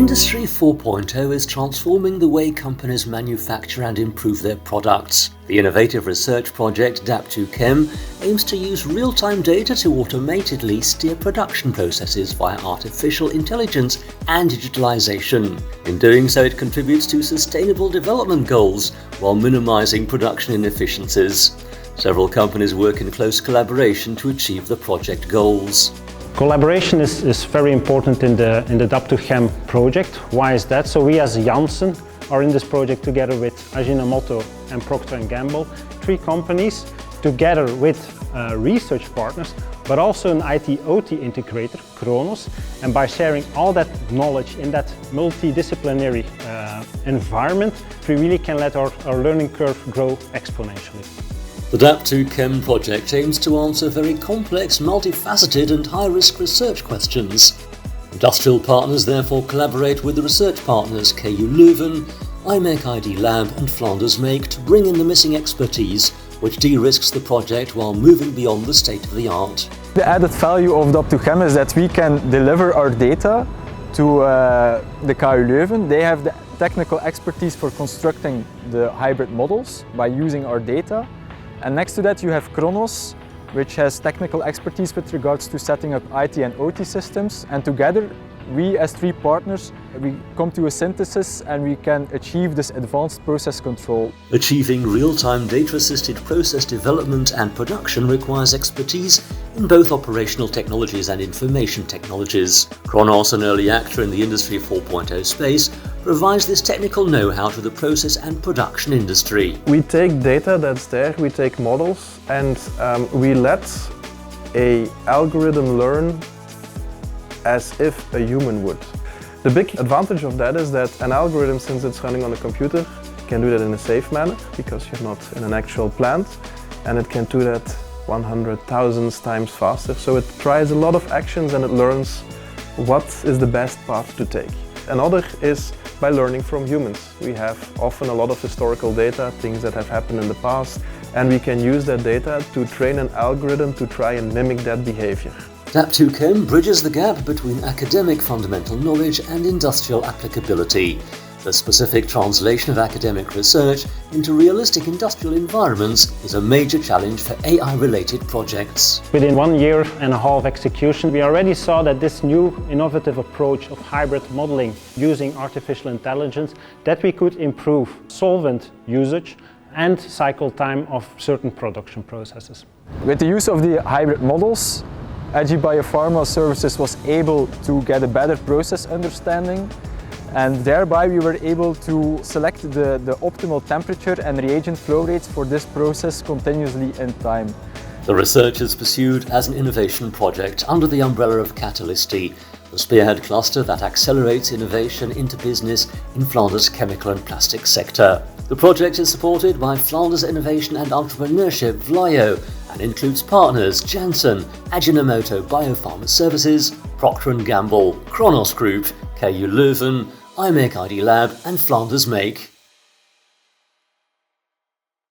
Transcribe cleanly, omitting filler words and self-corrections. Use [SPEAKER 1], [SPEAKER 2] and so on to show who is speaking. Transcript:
[SPEAKER 1] Industry 4.0 is transforming the way companies manufacture and improve their products. The innovative research project Dap²Chem aims to use real-time data to automatedly steer production processes via artificial intelligence and digitalization. In doing so, it contributes to sustainable development goals while minimizing production inefficiencies. Several companies work in close collaboration to achieve the project goals.
[SPEAKER 2] Collaboration is very important in the Dap²Chem project. Why is that? So we as Janssen are in this project together with Ajinomoto and Procter & Gamble, three companies together with research partners, but also an IT/OT integrator, Kronos. And by sharing all that knowledge in that multidisciplinary environment, we really can let our learning curve grow exponentially.
[SPEAKER 1] The Dap²Chem project aims to answer very complex, multifaceted and high-risk research questions. Industrial partners therefore collaborate with the research partners KU Leuven, IMEC ID Lab and Flanders Make to bring in the missing expertise, which de-risks the project while moving beyond the state-of-the-art.
[SPEAKER 3] The added value of Dap²Chem is that we can deliver our data to the KU Leuven. They have the technical expertise for constructing the hybrid models by using our data. And next to that you have Kronos, which has technical expertise with regards to setting up IT and OT systems. And together, we as three partners, we come to a synthesis and we can achieve this advanced process control.
[SPEAKER 1] Achieving real-time data-assisted process development and production requires expertise in both operational technologies and information technologies. Kronos, an early actor in the Industry 4.0 space, provides this technical know-how to the process and production industry.
[SPEAKER 4] We take data that's there, we take models, and we let an algorithm learn as if a human would. The big advantage of that is that an algorithm, since it's running on a computer, can do that in a safe manner because you're not in an actual plant, and it can do that 100,000 times faster. So it tries a lot of actions and it learns what is the best path to take. Another is by learning from humans. We have often a lot of historical data, things that have happened in the past, and we can use that data to train an algorithm to try and mimic that behavior.
[SPEAKER 1] Dap²Chem bridges the gap between academic fundamental knowledge and industrial applicability. The specific translation of academic research into realistic industrial environments is a major challenge for AI-related projects.
[SPEAKER 2] Within 1.5 years execution, we already saw that this new innovative approach of hybrid modeling using artificial intelligence, that we could improve solvent usage and cycle time of certain production processes.
[SPEAKER 3] With the use of the hybrid models, AG Biopharma Services was able to get a better process understanding, and thereby we were able to select the optimal temperature and reagent flow rates for this process continuously in time.
[SPEAKER 1] The research is pursued as an innovation project under the umbrella of Catalisti, the spearhead cluster that accelerates innovation into business in Flanders' chemical and plastics sector. The project is supported by Flanders Innovation and Entrepreneurship VLAIO and includes partners Janssen, Ajinomoto Biopharma Services, Procter & Gamble, Kronos Group, KU Leuven, IMEC ID Lab and Flanders Make.